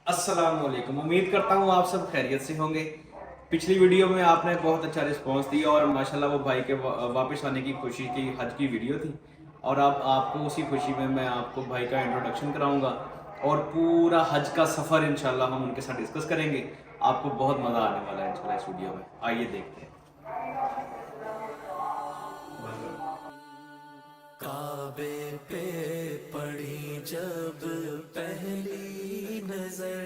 अस्सलाम वालेकुम। उम्मीद करता हूँ आप सब खैरियत से होंगे। पिछली वीडियो में आपने बहुत अच्छा रिस्पांस दिया और माशाल्लाह वो भाई के वापस आने की खुशी की हज की वीडियो थी। और अब आपको उसी खुशी में मैं आपको भाई का इंट्रोडक्शन कराऊंगा और पूरा हज का सफ़र इंशाल्लाह हम उनके साथ डिस्कस करेंगे। आपको बहुत मज़ा आने वाला है इंशाल्लाह इस वीडियो में। आइए देखते हैं। काबे पे पड़ी जब पहली नजर,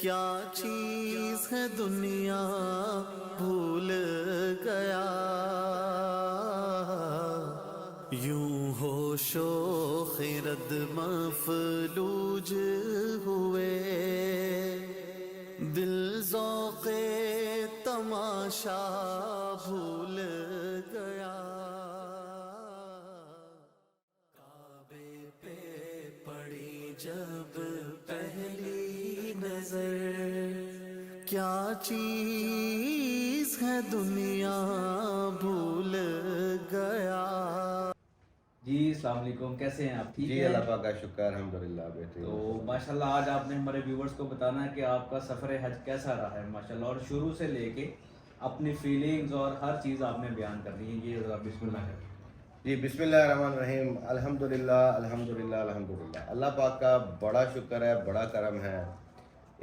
क्या चीज है दुनिया भूल गया, यूं होशो खिरद मफलूज हुए, दिल ज़ौक़े तमाशा भूल गया। काबे पे पड़ी जब पहली नजर, क्या चीज है दुनिया भूल गया। जी अस्सलाम वालेकुम, कैसे हैं आप? ठीक जी हैं? अल्लाह पाक का शुक्र अल्हम्दुलिल्लाह बेहतरीन। तो माशाल्लाह आज आपने हमारे व्यूवर्स को बताना है कि आपका सफ़र हज कैसा रहा है माशाल्लाह, और शुरू से लेके अपनी फीलिंग्स और हर चीज़ आपने बयान करनी है। ये ज़रा बिस्मिल्लाह है। जी बिस्मिल्लाहिर्रहमानिर्रहीम, अल्हम्दुलिल्लाह अल्हम्दुलिल्लाह अल्हम्दुलिल्लाह। अल्लाह पाक का बड़ा शुक्र है, बड़ा करम है।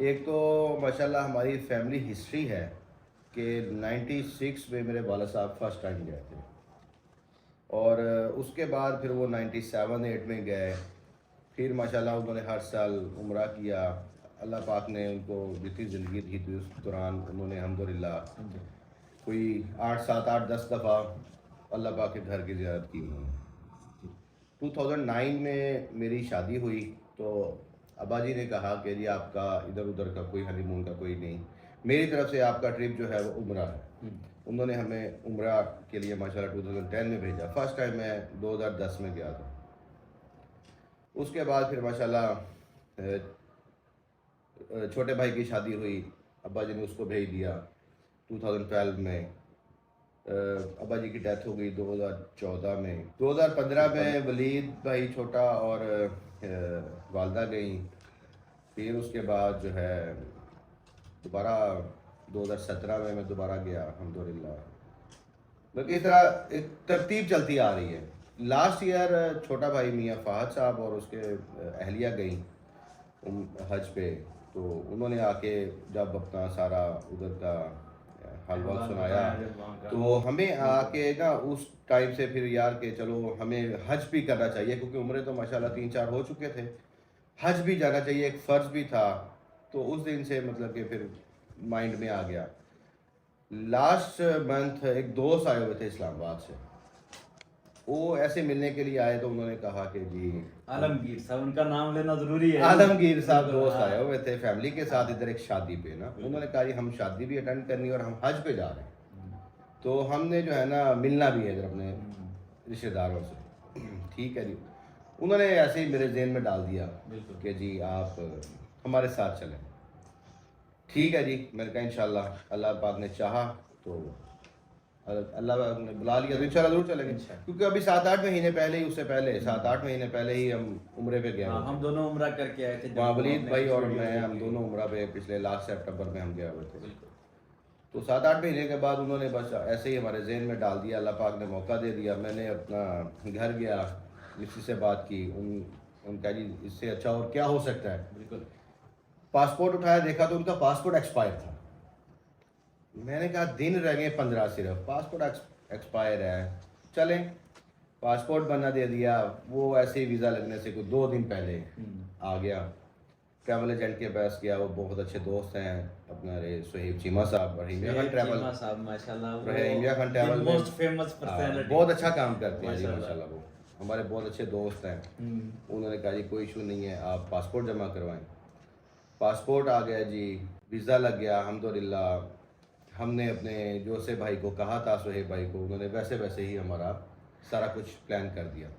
एक तो माशाल्लाह हमारी फैमिली हिस्ट्री है कि 96 में मेरे वाला साहब फर्स्ट टाइम गए थे, और उसके बाद फिर वो 97-8 में गए। फिर माशाल्लाह उन्होंने हर साल उम्रा किया। अल्लाह पाक ने उनको जितनी ज़िंदगी दी थी उस दौरान उन्होंने अल्हम्दुलिल्लाह कोई 8 7 8 10 दफ़ा अल्लाह पाक के घर की ज़ियारत की। 2009 में मेरी शादी हुई तो अब्बा जी ने कहा कि जी आपका इधर उधर का कोई हनीमून का कोई नहीं, मेरी तरफ से आपका ट्रिप जो है वो उम्रा है। उन्होंने हमें उम्रा के लिए माशाल्लाह 2010 में भेजा। फर्स्ट टाइम मैं 2010 में गया था। उसके बाद फिर माशाल्लाह छोटे भाई की शादी हुई, अब्बा जी ने उसको भेज दिया 2012 में। अब्बा जी की डेथ हो गई 2014 में। 2015 में वलीद भाई छोटा और वालदा गई। फिर उसके बाद जो है दोबारा 2017 में मैं दोबारा गया अल्हम्दुलिल्लाह। बल्कि इस तरह एक तरतीब चलती आ रही है। लास्ट ईयर छोटा भाई मियाँ फ़हद साहब और उसके अहलिया गई हज पे, तो उन्होंने आके जब अपना सारा उधर का हाल वाल सुनाया तो हमें आके ना उस टाइम से फिर यार के चलो हमें हज भी करना चाहिए, क्योंकि उम्रें तो माशाल्लाह 3-4 हो चुके थे, हज भी जाना चाहिए, एक फ़र्ज़ भी था। तो उस दिन से मतलब कि फिर माइंड में आ गया। लास्ट मंथ एक दोस्त आए हुए थे इस्लामाबाद से, वो ऐसे मिलने के लिए आए तो उन्होंने कहा कि जी आलमगीर साहब, उनका नाम लेना ज़रूरी है। आलमगीर साहब दोस्त हाँ। आए हुए थे फैमिली के साथ इधर एक शादी पे ना। उन्होंने कहा जी हम शादी भी अटेंड करनी है और हम हज पे जा रहे हैं, तो हमने जो है ना मिलना भी है इधर अपने रिश्तेदारों से। ठीक है जी। उन्होंने ऐसे ही मेरे जहन में डाल दिया बिल्कुल। कि जी आप हमारे साथ चलें। ठीक है जी, मैंने कहा इंशाल्लाह अल्लाह पाक ने चाहा तो अल्लाह पाक ने बुला लिया तो इंशाल्लाह जरूर चलेंगे। क्योंकि अभी 7-8 महीने पहले ही, उससे पहले 7-8 महीने पहले ही हम उम्रे पे गए हाँ, हुए हम थे। दोनों उम्रा करके आए थे। वहाँ जब वलीद आपने भाई कुछ और वीडियो मैं, हम देखी। दोनों उम्रा पे पिछले लास्ट सितंबर में हम गए हुए थे। बिल्कुल। तो 7-8 महीने के बाद उन्होंने बस ऐसे ही हमारे जहन में डाल दिया, अल्लाह पाक ने मौका दे दिया। मैंने अपना घर गया, किसी से बात की, उनका जी इससे अच्छा और क्या हो सकता है। बिल्कुल। पासपोर्ट उठाया, देखा तो उनका पासपोर्ट एक्सपायर था। मैंने कहा दिन रह गए 15 सिर्फ, पासपोर्ट एक्सपायर है, चलें। पासपोर्ट बना दे दिया, वो ऐसे ही वीज़ा लगने से कुछ 2 दिन पहले आ गया। ट्रैवल एजेंट के पास गया, वो बहुत अच्छे दोस्त हैं अपना सुहेब चीमा साहब, रहीमिया खान ट्रैवल, चीमा साहब माशाल्लाह, वो रहीमिया खान ट्रैवल में मोस्ट फेमस पर्सनालिटी। बहुत अच्छा काम करते हैं जी माशाल्लाह। माशाल्लाह। वो हमारे बहुत अच्छे दोस्त हैं। उन्होंने कहा जी कोई इशू नहीं है, आप पासपोर्ट जमा करवाएं। पासपोर्ट आ गया जी, वीज़ा लग गया अल्हम्दुलिल्लाह। हमने अपने जो से भाई को कहा था, सुहेब भाई को, उन्होंने वैसे वैसे ही हमारा सारा कुछ प्लान कर दिया।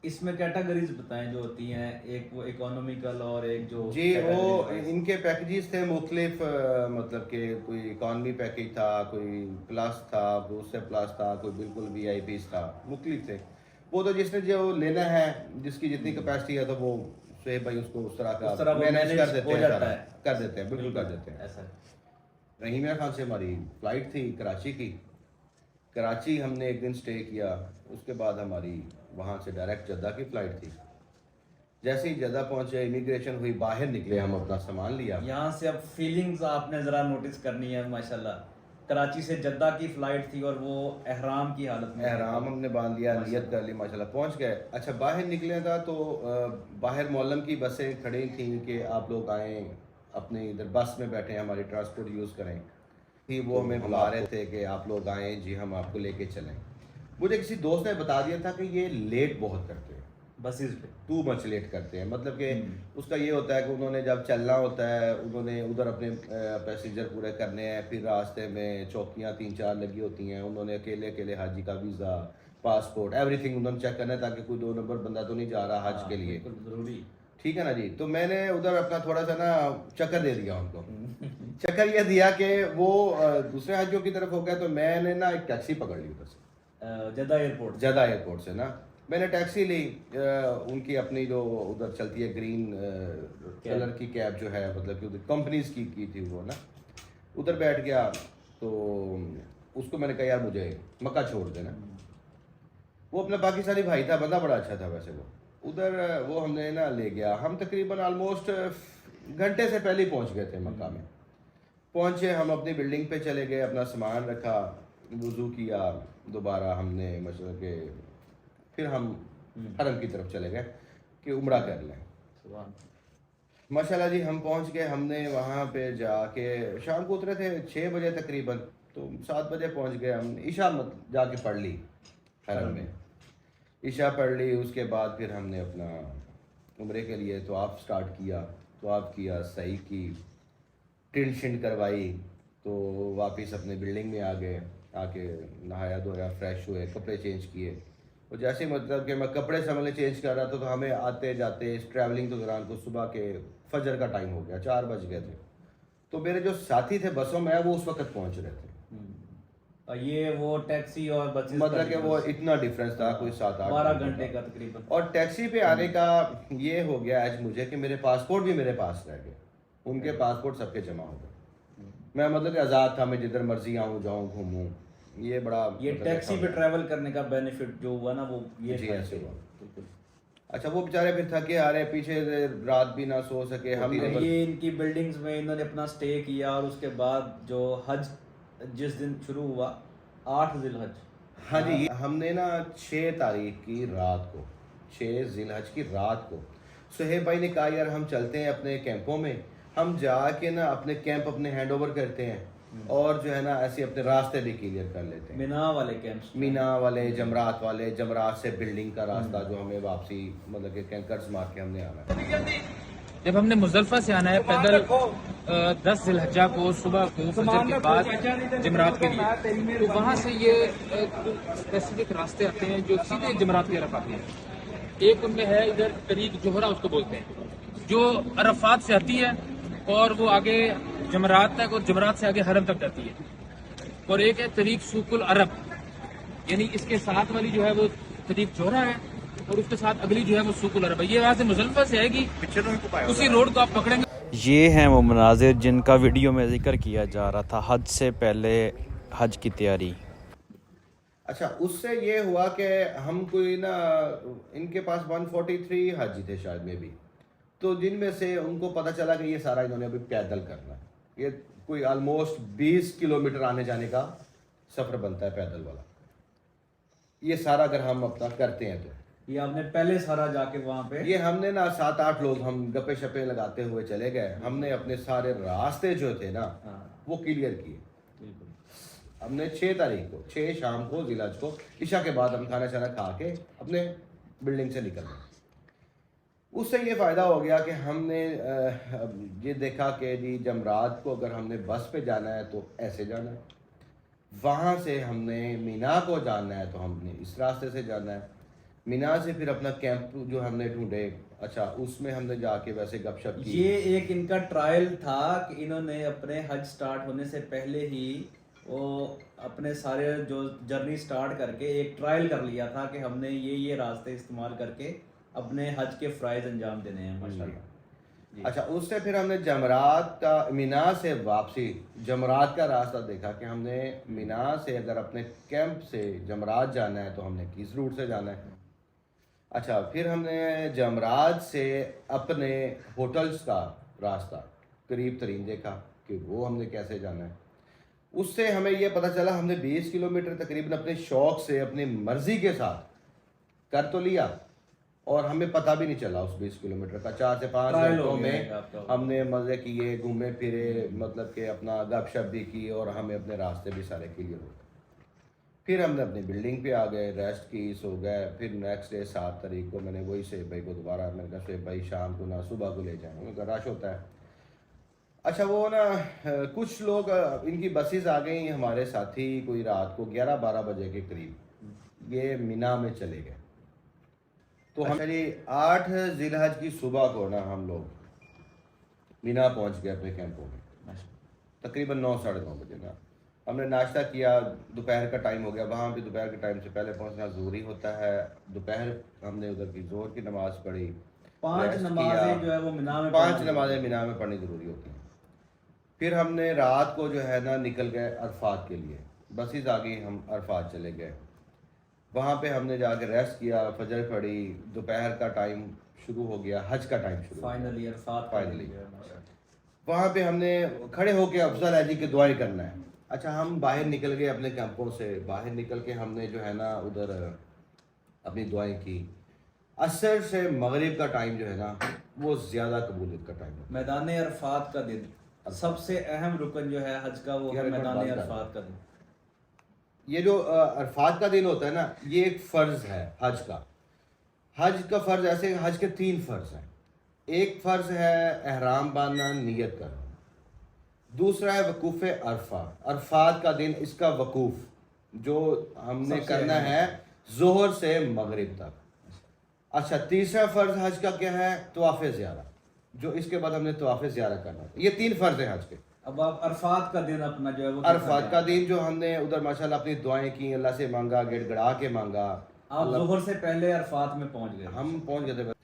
इसमें कैटेगरीज बताएं जो होती हैं, एक वो इकोनॉमिकल और एक जो जी वो category-wise। इनके पैकेजेस थे मुख्तलिफ, मतलब कि कोई इकॉनमी पैकेज था, कोई प्लस था, कोई उससे प्लस था, कोई बिल्कुल वीआईपी था, मुख्तलिफ थे। वो तो जिसने जो लेना है, जिसकी जितनी कैपेसिटी है तो वो सुहेब भाई उसको उस तरह उस का तरह वो मैनेज manage कर देते हो हैं, जाता सारा। है। कर देते हैं, बिल्कुल कर देते हैं। ऐसा है। रहीम मियां खान से हमारी फ़्लाइट थी कराची की, कराची हमने एक दिन स्टे किया, उसके बाद हमारी वहाँ से डायरेक्ट जद्दा की फ़्लाइट थी। जैसे ही जद्दा पहुँचे, इमिग्रेशन हुई, बाहर निकले, हम अपना सामान लिया। यहाँ से अब फीलिंग्स आपने ज़रा नोटिस करनी है माशाल्लाह। कराची से जद्दा की फ़्लाइट थी और वो एहराम की हालत में थे। एहराम हमने बांध लिया, नियत कर ली, माशाल्लाह पहुँच गए। अच्छा, बाहर निकले था तो बाहर मौलम की बसें खड़ी थी कि आप लोग आएँ, अपने इधर बस में बैठें, हमारी ट्रांसपोर्ट यूज़ करें। फिर वो हमें बुला रहे थे कि आप लोग आएँ जी, हम आपको लेके चलें। मुझे किसी दोस्त ने बता दिया था कि ये लेट बहुत करते हैं, बसेस पे। टू मच लेट करते हैं। मतलब कि उसका ये होता है कि उन्होंने जब चलना होता है, उन्होंने उधर अपने पैसेंजर पूरे करने हैं, फिर रास्ते में चौकियाँ 3-4 लगी होती हैं, उन्होंने अकेले अकेले हाजी का वीज़ा, पासपोर्ट, एवरीथिंग उन्होंने चेक करना है ताकि कोई 2 नंबर बंदा तो नहीं जा रहा हज के लिए। बिल्कुल ज़रूरी। ठीक है ना जी। तो मैंने उधर अपना थोड़ा सा ना चक्कर दे दिया उनको। चक्कर ये दिया कि वो दूसरे हाजियों की तरफ हो गया, तो मैंने ना एक टैक्सी पकड़ ली उधर से, जद्दा एयरपोर्ट। जद्दा एयरपोर्ट से ना मैंने टैक्सी ली, उनकी अपनी जो उधर चलती है ग्रीन कलर की कैब जो है, मतलब कि उधर कंपनीज की थी वो ना, उधर बैठ गया। तो उसको मैंने कहा यार मुझे मक्का छोड़ देना। वो अपना पाकिस्तानी भाई था, बंदा बड़ा अच्छा था वैसे वो। उधर वो हमने ना ले गया, हम तकरीबन ऑलमोस्ट घंटे से पहले ही पहुंच गए थे मक्का में। पहुंचे, हम अपनी बिल्डिंग पे चले गए, अपना सामान रखा, वुज़ू किया, दोबारा हमने मतलब कि फिर हम हरम की तरफ चले गए कि उम्रा कर लें। सुभान। माशाल्लाह जी, हम पहुंच गए। हमने वहाँ पे जाके शाम को उतरे थे 6 बजे तकरीबन, तो 7 बजे पहुंच गए। हम ईशा जाके पढ़ ली हरम में, ईशा पढ़ ली। उसके बाद फिर हमने अपना उम्रे के लिए तो आप स्टार्ट किया, तो आप किया, सही की, टिंड शिंड करवाई, तो वापस अपने बिल्डिंग में आ गए। आके नहाया धोया, फ्रेश हुए, कपड़े चेंज किए। और जैसे मतलब कि मैं कपड़े संभलने चेंज कर रहा था, तो हमें आते जाते इस ट्रैवलिंग के दौरान को सुबह के फजर का टाइम हो गया, 4 बज गए थे। तो मेरे जो साथी थे बसों में, वो उस वक्त पहुंच रहे थे। और ये वो टैक्सी और बसेस मतलब कि वो इतना डिफरेंस था, कोई 7-8 12 घंटे का तकरीबन। और टैक्सी पे आने का ये हो गया आज मुझे कि मेरे पासपोर्ट भी मेरे पास रह गए, उनके पासपोर्ट सबके जमा हो गए। मैं मतलब कि आज़ाद था, मैं जिधर मर्जी आऊँ जाऊँ घूमूँ। ये बड़ा ये मतलब टैक्सी अच्छा पे हुआ। ट्रैवल करने का बेनिफिट जो हुआ ना, वो ये जी, था। ऐसे हुआ। बिल्कुल। अच्छा, वो बेचारे फिर थके आ रहे, पीछे से रात भी ना सो सके। हमने ये इनकी बिल्डिंग्स में इन्होंने अपना स्टे किया, और उसके बाद जो हज जिस दिन शुरू हुआ 8 ज़िलहज। हाँ जी, हमने ना 6 तारीख की रात को, 6 ज़िलहज की रात को सुहेब भाई ने कहा यार हम चलते हैं अपने कैंपों में, हम जाके ना अपने कैंप अपने हैंड ओवर करते हैं, और जो है ना ऐसे अपने रास्ते भी क्लियर कर लेते हैं। मीना वाले कैंप्स। मीना वाले, जमरात वाले, जमरात से बिल्डिंग का रास्ता जो हमें वापसी मतलब कि कैंकर्स मार के हमने आना है। जब हमने मुजल्फा से आना है पैदल 10 ज़िलहज्जा को सुबह को फजर के बाद जमरात के लिए, तो वहाँ से ये स्पेसिफिक रास्ते आते हैं जो सीधे जमरात की तरफ आते हैं। एक उनमें है इधर तरीक जोहरा उसको बोलते हैं, जो अरफात से आती है और वो आगे जमरात तक और जमरात से आगे हरम तक जाती है। और एक है तरीक सूकुल अरब, यानी इसके साथ वाली जो है वो तरीक जोहरा है और उसके साथ अगली जो है वो सूकुल अरब है। ये वहाँ से मुजल्फा से आएगी, उसी रोड को आप पकड़ेंगे। ये हैं वो मनाजिर जिनका वीडियो में जिक्र किया जा रहा था, हज से पहले हज की तैयारी। अच्छा, उससे ये हुआ कि हम कोई ना, इनके पास 143 हाजी थे शायद में भी, तो जिनमें से उनको पता चला कि ये सारा इन्होंने अभी पैदल करना है। ये कोई ऑलमोस्ट 20 किलोमीटर आने जाने का सफ़र बनता है पैदल वाला। ये सारा अगर हम अपना करते हैं तो ये आपने पहले सारा जाके वहाँ पे। ये हमने ना 7-8 लोग हम गप्पे शप्पे लगाते हुए चले गए। हमने अपने सारे रास्ते जो थे ना वो क्लियर किए। हमने 6 तारीख को, 6 शाम को ज़िलहज को ईशा के बाद हम खाना शाना खा के अपने बिल्डिंग से निकल गए। उससे ये फ़ायदा हो गया कि हमने ये देखा कि जी जमरात को अगर हमने बस पे जाना है तो ऐसे जाना है, वहाँ से हमने मीना को जाना है तो हमने इस रास्ते से जाना है, मीना से फिर अपना कैंप जो हमने ढूंढे। अच्छा, उसमें हमने जाके वैसे गपशप की। ये एक इनका ट्रायल था कि इन्होंने अपने हज स्टार्ट होने से पहले ही वो अपने सारे जो जर्नी स्टार्ट करके एक ट्रायल कर लिया था कि हमने ये रास्ते इस्तेमाल करके अपने हज के फ़राइज़ अंजाम देने हैं माशाल्लाह। अच्छा, उससे फिर हमने जमरात का मीना से वापसी, जमरात का रास्ता देखा कि हमने मीना से अगर अपने कैंप से जमरात जाना है तो हमने किस रूट से जाना है। अच्छा, फिर हमने जमरात से अपने होटल्स का रास्ता करीब तरीन देखा कि वो हमने कैसे जाना है। उससे हमें ये पता चला हमने 20 किलोमीटर तकरीबन अपने शौक़ से अपनी मर्ज़ी के साथ कर तो लिया और हमें पता भी नहीं चला उस 20 किलोमीटर का। 4 से 5 घंटों में हमने मज़े किए, घूमे फिरे, मतलब कि अपना गपशप भी की और हमें अपने रास्ते भी सारे क्लियर हो गए। फिर हमने अपनी बिल्डिंग पे आ गए, रेस्ट की, सो गए। फिर नेक्स्ट डे 7 तारीख को मैंने वही शोएब भाई को दोबारा, मैंने कहा शोएब भाई शाम को ना सुबह को ले जाएँ, उनका रश होता है। अच्छा, वो ना कुछ लोग, इनकी बसेस आ गई, हमारे साथी कोई रात को 11-12 बजे के करीब ये मीना में चले गए। तो हम 8 ज़िलहज की सुबह को ना हम लोग मीना पहुंच गए अपने कैंपों में, तकरीबन 9-9:30 बजे ना। हमने नाश्ता किया, दोपहर का टाइम हो गया, वहाँ भी दोपहर के टाइम से पहले पहुँचना ज़रूरी होता है। दोपहर हमने उधर की ज़ोहर की नमाज़ पढ़ी, 5 नमाजें जो है वो मीना में 5 नमाजें मीना में पढ़नी ज़रूरी होती हैं। फिर हमने रात को जो है ना निकल गए अरफात के लिए, बसेस आ गई, हम अरफात चले गए। वहाँ पे हमने जाके रेस्ट किया, फजर पढ़ी, दोपहर का टाइम शुरू हो गया, हज का टाइम शुरू फाइनली अरफात फाइनली वहाँ पे हमने खड़े होके अफजल है जी की दुआएं करना है। अच्छा, हम बाहर निकल गए अपने कैंपों से, बाहर निकल के हमने जो है ना उधर अपनी दुआएं की। असर से मगरिब का टाइम जो है ना वो ज़्यादा कबूलियत का टाइम है। मैदान अरफात का दिन सबसे अहम रुकन जो है हज का, वो है मैदान अरफात का दिन। ये जो अरफात का दिन होता है ना, ये एक फ़र्ज़ है हज का। हज का फ़र्ज़ ऐसे, हज के 3 फ़र्ज़ हैं। एक फ़र्ज़ है एहराम बांधना, नियत करना। दूसरा है वकूफ़ अरफा, अरफात का दिन, इसका वकूफ़ जो हमने करना है ज़ोहर से मगरिब तक। अच्छा, तीसरा फ़र्ज़ हज का क्या है? तवाफ़ ज़ियारा, जो इसके बाद हमने तवाफ़ ज़ियारा करना है। ये 3 फ़र्ज़ हैं हज के। अब आप अरफात का दिन अपना जो है वो अरफात का दिन जो हमने उधर माशाल्लाह अपनी दुआएं की, अल्लाह से मांगा, गिड़गिड़ा के मांगा। आप ज़ोहर से पहले अरफात में पहुंच गए। हम पहुंच गए थे।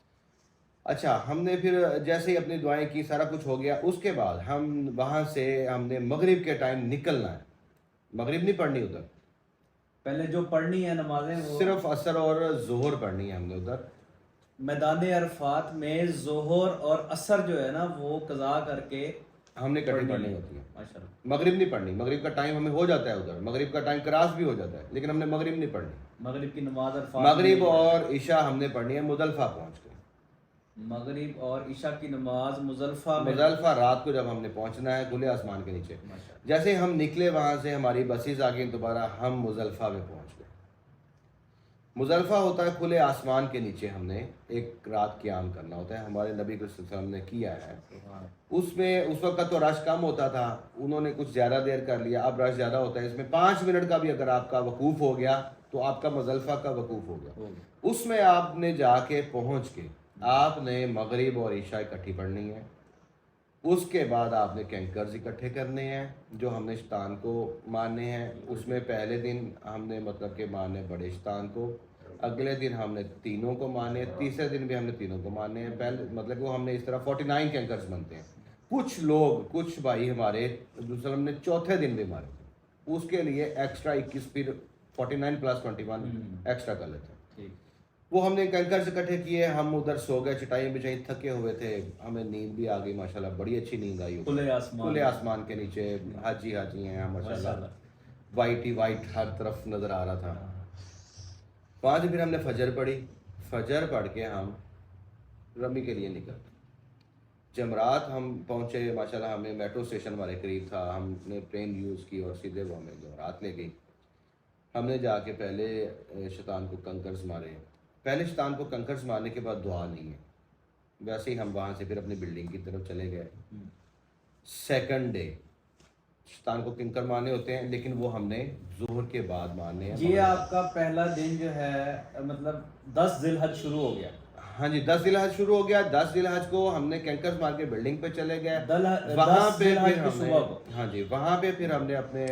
अच्छा, हमने फिर जैसे ही अपनी दुआएं की, सारा कुछ हो गया, उसके बाद हम वहाँ से हमने मगरिब के टाइम निकलना है। मगरिब नहीं पढ़नी उधर, पहले जो पढ़नी है नमाजें वो सिर्फ असर और ज़ोहर पढ़नी है हमने उधर। मैदान अरफात में ज़ोहर और असर जो है ना वो कज़ा करके हमने इकट्ठी पढ़नी होती है। माशाल्लाह। मगरिब नहीं पढ़नी, मगरिब का टाइम हमें हो जाता है उधर, मगरिब का टाइम क्रॉस भी हो जाता है, लेकिन हमने मगरिब नहीं पढ़नी। मगरिब की नमाज अरफात मगरिब और इशा हमने पढ़नी है मुज़दलिफ़ा पहुँच के। मगरिब और इशा की नमाज मुज़दलिफ़ा में, मुज़दलिफ़ा रात को जब हमने पहुंचना है खुले आसमान के नीचे। जैसे ही हम निकले वहाँ से, हमारी बसेस आ गई, दोबारा हम मुज़दलिफ़ा में पहुँच गए। मुज़दलिफ़ा होता है खुले आसमान के नीचे, हमने एक रात क़याम करना होता है, हमारे नबी वसल्लम ने किया है। उसमें उस वक्त तो रश कम होता था, उन्होंने कुछ ज़्यादा देर कर लिया, अब रश ज़्यादा होता है। इसमें 5 मिनट का भी अगर आपका वकूफ़ हो गया तो आपका मुज़दलिफ़ा का वकूफ़ हो गया। उसमें आपने जाके पहुँच के आपने मगरिब और इशा इकट्ठी पढ़नी है। उसके बाद आपने कैंकर्स इकट्ठे करने हैं जो हमने शैतान को मारने हैं। उसमें पहले दिन हमने मतलब के मारने बड़े शैतान को, अगले दिन हमने तीनों को मारने, तीसरे दिन भी हमने तीनों को मारने हैं। पहले मतलब वो हमने इस तरह 49 कैंकर्स बनते हैं। कुछ लोग, कुछ भाई हमारे वसल्लम ने चौथे दिन भी मारे थे, उसके लिए एक्स्ट्रा 21, फिर 49 + 21 एक्स्ट्रा कर लेते हैं। वो हमने कैंकर्स इकट्ठे किए, हम उधर सो गए, चटाई बिछाई, थके हुए थे, हमें नींद भी आ गई माशाल्लाह, बड़ी अच्छी नींद आई। खुले आसमान के नीचे हाजी हैं माशाल्लाह, वाइट ही वाइट हर तरफ नज़र आ रहा था। वहाँ से फिर हमने फजर पढ़ी, फजर पढ़ के हम रमी के लिए निकल जमरात हम पहुँचे। माशाल्लाह हमें मेट्रो स्टेशन हमारे करीब था, हमने ट्रेन यूज़ की और सीधे वो हमें जमरात ले गई। हमने जाके पहले शैतान को कंकर्स मारे। पहले शैतान को कंकर्स मारने के बाद दुआ नहीं है, वैसे ही हम वहाँ से फिर अपनी बिल्डिंग की तरफ चले गए। सेकंड डे शैतान को कंकर मारने होते हैं, लेकिन वो हमने ज़ोहर के बाद मारने हैं। ये आपका पहला दिन जो है मतलब 10 ज़िलहज शुरू हो गया। हाँ जी, 10 ज़िलहज शुरू हो गया। 10 ज़िलहज को हमने कैंकर्स मार के बिल्डिंग पे चले गए। वहाँ पे फिर हमने, हाँ जी, वहाँ पे फिर हमने अपने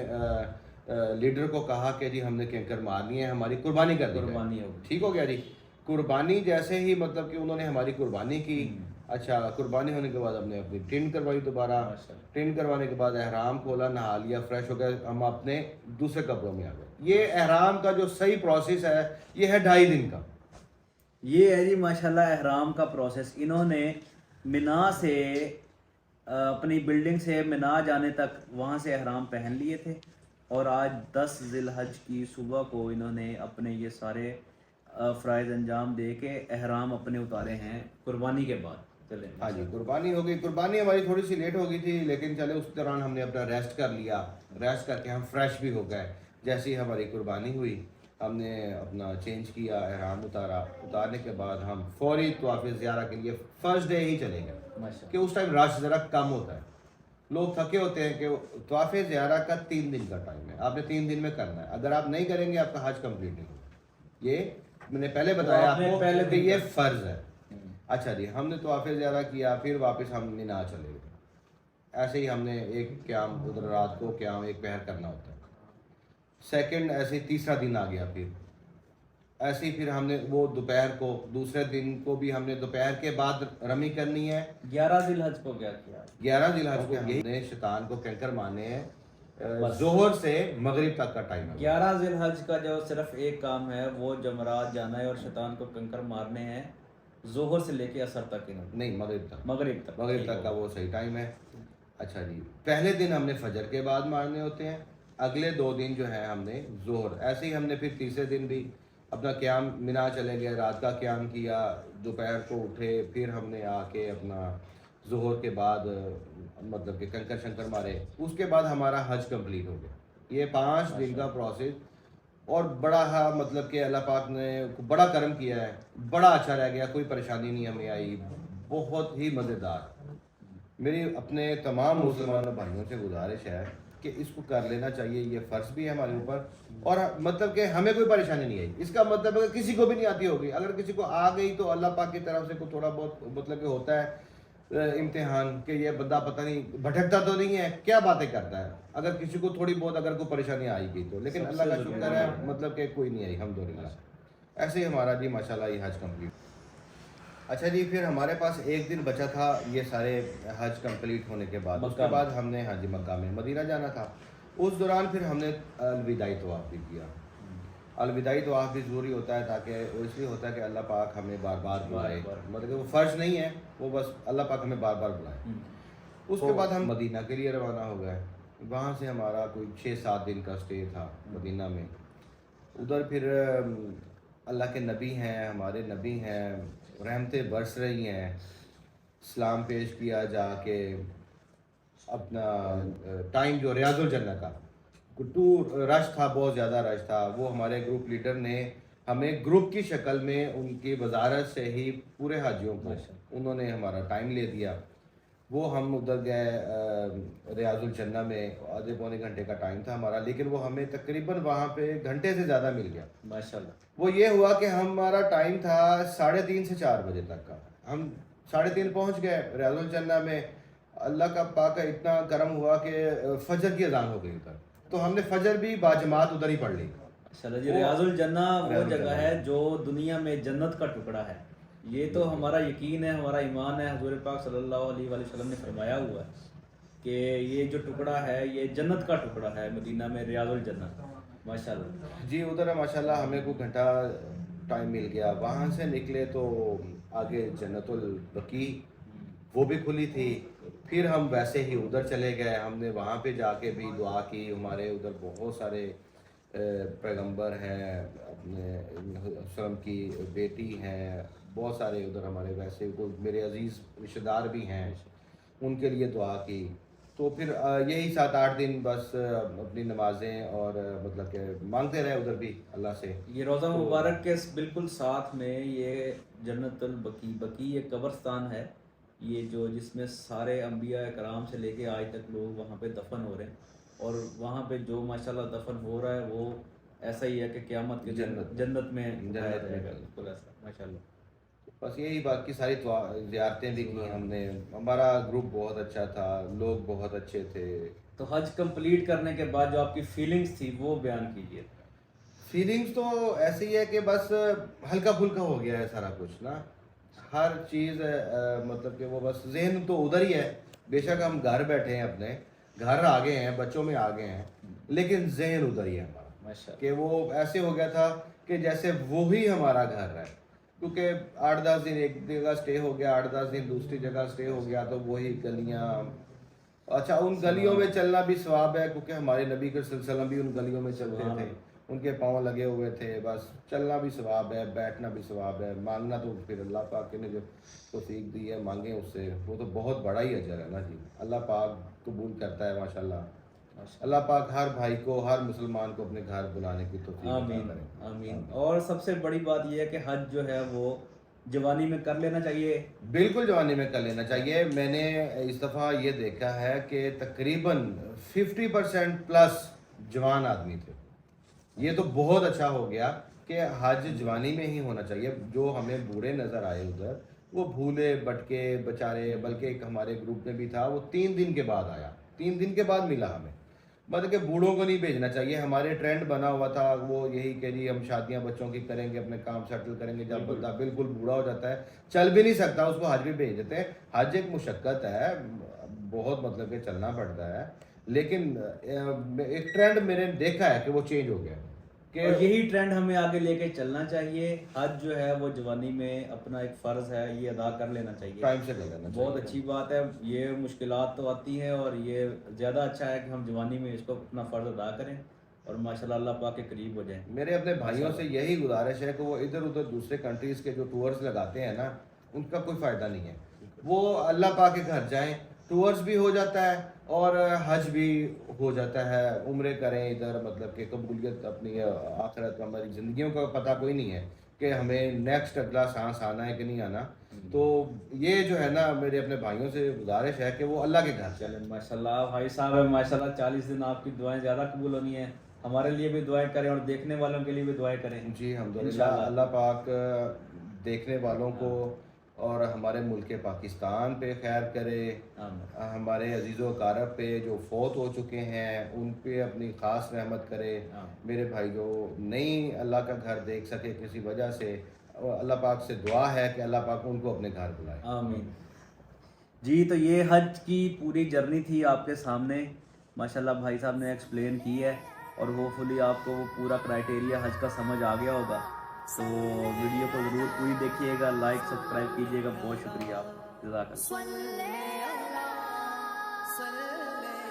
लीडर को कहा कि जी हमने कैंकर मारनी है, हमारी कुर्बानी कर दी। ठीक हो गया जी। कुर्बानी जैसे ही मतलब कि उन्होंने हमारी कुर्बानी की, अच्छा कुर्बानी होने के बाद हमने अपनी टिन करवाई दोबारा, टिन करवाने के बाद एहराम खोला, नहा लिया, फ्रेश हो गए, हम अपने दूसरे कपड़ों में आ गए। ये एहराम का जो सही प्रोसेस है ये है 2.5 दिन का। ये है जी माशाल्लाह एहराम का प्रोसेस। इन्होंने मिना से अपनी बिल्डिंग से मिना जाने तक वहाँ से एहराम पहन लिए थे, और आज 10 ज़िलहज की सुबह को इन्होंने अपने ये सारे फ़राइज़ अंजाम दे के एहराम अपने उतारे हैं कुर्बानी के बाद। चले हाँ जी, कुर्बानी हो गई। कुर्बानी हमारी थोड़ी सी लेट हो गई थी, लेकिन चले उस दौरान हमने अपना रेस्ट कर लिया, रेस्ट करके हम फ्रेश भी हो गए। जैसे ही हमारी कुर्बानी हुई हमने अपना चेंज किया, एहराम उतारा, उतारने के बाद हम फौरी तवाफ़ ज़ियारा के लिए फर्स्ट डे ही चले गए कि उस टाइम रश ज़रा कम होता है, लोग थके होते हैं कि तवाफ़ ज़ियारा का 3 दिन का टाइम है, आपने 3 दिन में करना है। अगर आप नहीं करेंगे आपका हज कंप्लीट नहीं होगा। ये मैंने पहले बताया आपको पहले कि ये फ़र्ज़ है। अच्छा जी, हमने तवाफ़ ज़ियारा किया, फिर वापस हम मिना चले गए। ऐसे ही हमने एक क़याम उधर रात को क़याम एक पहर करना होता है। सेकंड ऐसे ही तीसरा दिन आ गया, फिर ऐसे ही फिर हमने वो दोपहर को दूसरे दिन को भी हमने दोपहर के बाद रमी करनी है। 11 ज़िलहज को क्या किया? 11 ज़िलहज को हमने शैतान को कंकर मारने हैं, ज़ोहर से मगरिब तक का टाइम है। 11 ज़िलहज का जो सिर्फ एक काम है वो जमरात जाना है और शैतान को कंकर मारने हैं, ज़ोहर से लेके असर तक इन्होंने, नहीं मगरिब तक, मगरिब तक का वो सही टाइम है। अच्छा जी, पहले दिन हमने फजर के बाद मारने होते हैं, अगले 2 दिन जो है हमने ज़ोहर। ऐसे ही हमने फिर तीसरे दिन भी अपना क़याम मिना चले गए, रात का क़याम किया, दोपहर को उठे, फिर हमने आके अपना ज़ोहर के बाद मतलब कि कंकर शंकर मारे, उसके बाद हमारा हज कंप्लीट हो गया। ये 5 दिन का प्रोसेस, और बड़ा मतलब कि अल्लाह पाक ने बड़ा करम किया है, बड़ा अच्छा रह गया, कोई परेशानी नहीं हमें आई, बहुत ही मज़ेदार। मेरी अपने तमाम मुसलमान भाइयों से गुजारिश है कि इसको कर लेना चाहिए, ये फ़र्ज़ भी है हमारे ऊपर, और मतलब कि हमें कोई परेशानी नहीं आई। इसका मतलब है किसी को भी नहीं आती होगी, अगर किसी को आ गई तो अल्लाह पाक की तरफ से कोई थोड़ा बहुत मतलब कि होता है इम्तिहान कि ये बंदा पता नहीं भटकता तो नहीं है, क्या बातें करता है। अगर किसी को थोड़ी बहुत अगर कोई परेशानी आई गई तो, लेकिन अल्लाह का शुक्र है मतलब कि कोई नहीं आई, अल्हम्दुलिल्लाह। ऐसे ही हमारा जी माशाल्लाह ये हज कंप्लीट। अच्छा जी, फिर हमारे पास एक दिन बचा था ये सारे हज कंप्लीट होने के बाद। उसके बाद हमने हाँ जी मक्का में मदीना जाना था। उस दौरान फिर हमने अलविदाई तवाफ़ भी किया। अलविदाई तवाफ़ भी ज़रूरी होता है, ताकि वो इसलिए होता है कि अल्लाह पाक हमें बार बार बुलाए, मतलब कि वो फ़र्ज़ नहीं है, वो बस अल्लाह पाक हमें बार बार बुलाए। उसके बाद हम मदीना के लिए रवाना हो गए। वहाँ से हमारा कोई 6-7 दिन का स्टे था मदीना में। उधर फिर अल्लाह के नबी हैं, हमारे नबी हैं, रहमतें बरस रही हैं, सलाम पेश किया जाके अपना टाइम जो रियाजुल जन्नत का रश था, बहुत ज़्यादा रश था। वो हमारे ग्रुप लीडर ने हमें ग्रुप की शक्ल में उनकी वजारत से ही पूरे हाजियों को उन्होंने हमारा टाइम ले दिया। वो हम उधर गए रियाजुल जन्नत में, आधे पौने घंटे का टाइम था हमारा, लेकिन वो हमें तकरीबन वहाँ पे घंटे से ज़्यादा मिल गया माशाल्लाह। वो ये हुआ कि हमारा टाइम था 3:30 से 4 बजे तक का। हम 3:30 पहुँच गए रियाजुल जन्नत में। अल्लाह का पाक का इतना करम हुआ कि फजर की अजान हो गई उधर, तो हमने फजर भी बाजमात उधर ही पढ़ ली। रियाजुल जन्नत वो जगह है जो दुनिया में जन्नत का टुकड़ा है। ये तो हमारा यकीन है, हमारा ईमान है। हुज़ूर पाक सल्लल्लाहु अलैहि वसल्लम ने फरमाया हुआ है कि ये जो टुकड़ा है ये जन्नत का टुकड़ा है, मदीना में रियाजुल जन्नत माशाल्लाह जी। उधर माशाल्लाह हमें कोई घंटा टाइम मिल गया। वहाँ से निकले तो आगे जन्नतुल बकी वो भी खुली थी। फिर हम वैसे ही उधर चले गए। हमने वहाँ पे जाके भी दुआ की। हमारे उधर बहुत सारे पैगंबर हैं, अपने सलम की बेटी हैं, बहुत सारे उधर हमारे वैसे कोई मेरे अजीज़ रिश्तेदार भी हैं, उनके लिए दुआ की। तो फिर यही 7-8 दिन बस अपनी नमाजें और मतलब कि मांगते रहे उधर भी अल्लाह से। ये रोज़ा मुबारक के बिल्कुल साथ में ये जन्नतुल बकी एक कब्रस्तान है, ये जो जिसमें सारे अंबिया कराम से लेके आज तक लोग वहाँ पे दफन हो रहे हैं। और वहाँ पे जो माशाल्लाह दफन हो रहा है वो ऐसा ही है कि क़यामत के जन्नत में बिल्कुल ऐसा माशाल्लाह। बस यही बाकी सारी ज़ियारतें भी की हमने। हमारा ग्रुप बहुत अच्छा था, लोग बहुत अच्छे थे। तो हज कंप्लीट करने के बाद जो आपकी फीलिंग्स थी वो बयान कीजिए। फीलिंग्स तो ऐसी है कि बस हल्का फुल्का हो गया है सारा कुछ ना, हर चीज़ मतलब कि वो बस जहन तो उधर ही है। बेशक हम घर बैठे हैं, अपने घर आ गए हैं, बच्चों में आ गए हैं, लेकिन जहन उधर ही है हमारा। माशाल्लाह। कि वो ऐसे हो गया था कि जैसे वो ही हमारा घर है, क्योंकि 8-10 दिन एक जगह स्टे हो गया, 8-10 दिन दूसरी जगह स्टे हो गया, तो वही गलियाँ। अच्छा, उन गलियों में चलना भी सवाब है, क्योंकि हमारे नबी के सल्लल्लाहु भी उन गलियों में चलते थे, उनके पाँव लगे हुए थे। बस चलना भी सवाब है, बैठना भी सवाब है, मांगना तो फिर अल्लाह पाक ने जो तौफीक दी है मांगे उससे, वो तो बहुत बड़ा ही अजर है ना जी। अल्लाह पाक कबूल करता है माशाल्लाह। अल्लाह पाक हर भाई को, हर मुसलमान को अपने घर बुलाने की तौफीक अता आमीन करे। आमीन। और सबसे बड़ी बात यह है कि हज जो है वो जवानी में कर लेना चाहिए। बिल्कुल जवानी में कर लेना चाहिए। मैंने इस दफ़ा ये देखा है कि तकरीबन 50% प्लस जवान आदमी थे। ये तो बहुत अच्छा हो गया कि हज जवानी में ही होना चाहिए। जो हमें बूढ़े नज़र आए उधर, वो भूले भटके बेचारे, बल्कि एक हमारे ग्रुप में भी था, वो 3 दिन के बाद आया, 3 दिन के बाद मिला हमें। मतलब कि बूढ़ों को नहीं भेजना चाहिए। हमारे ट्रेंड बना हुआ था वो यही कि जी हम शादियां बच्चों की करेंगे, अपने काम सेटल करेंगे। जब बंदा बिल्कुल बूढ़ा हो जाता है, चल भी नहीं सकता, उसको हज भी भेज देते हैं। हज एक मुशक्क़त है, बहुत मतलब कि चलना पड़ता है, लेकिन एक ट्रेंड मैंने देखा है कि वो चेंज हो गया और यही ट्रेंड हमें आगे लेके चलना चाहिए। हज जो है वो जवानी में अपना एक फ़र्ज़ है, ये अदा कर लेना चाहिए, टाइम से कर लेना चाहिए। बहुत अच्छी बात है। ये मुश्किलात तो आती हैं और ये ज़्यादा अच्छा है कि हम जवानी में इसको अपना फ़र्ज़ अदा करें और माशाल्लाह अल्लाह पाक के करीब हो जाएं। मेरे अपने भाइयों से यही गुजारिश है कि वो इधर उधर दूसरे कंट्रीज़ के जो टूर्स लगाते हैं ना, उनका कोई फ़ायदा नहीं है। वो अल्लाह पाक के घर जाएं, टूर्स भी हो जाता है और हज भी हो जाता है। उम्रे करें इधर, मतलब कि कबूलियत अपनी आखिरत, हमारी ज़िंदगियों का पता कोई नहीं है कि हमें नेक्स्ट अगला सांस आना है कि नहीं आना। तो ये जो है ना, मेरे अपने भाइयों से गुजारिश है कि वो अल्लाह के घर चलें। चलें माशाल्लाह भाई साहब है माशाल्लाह। 40 दिन आपकी दुआएं ज़्यादा कबूल होनी है। हमारे लिए भी दुआएं करें और देखने वालों के लिए भी दुआएं करें। जी अल्हम्दुलिल्लाह। इंशाल्लाह। अल्लाह पाक देखने वालों को और हमारे मुल्क पाकिस्तान पे खैर करे। आमीन। हमारे अजीज़ व कारब पे जो फौत हो चुके हैं उन पे अपनी ख़ास रहमत करे। मेरे भाई जो नहीं अल्लाह का घर देख सके किसी वजह से, अल्लाह पाक से दुआ है कि अल्लाह पाक उनको अपने घर बुलाए। आमीन। जी तो ये हज की पूरी जर्नी थी आपके सामने, माशाल्लाह भाई साहब ने एक्सप्लेन की है और होपफुली आपको वो पूरा क्राइटेरिया हज का समझ आ गया होगा। तो वीडियो को ज़रूर पूरी देखिएगा, लाइक सब्सक्राइब कीजिएगा। बहुत शुक्रिया आप, जज़ाकल्लाह।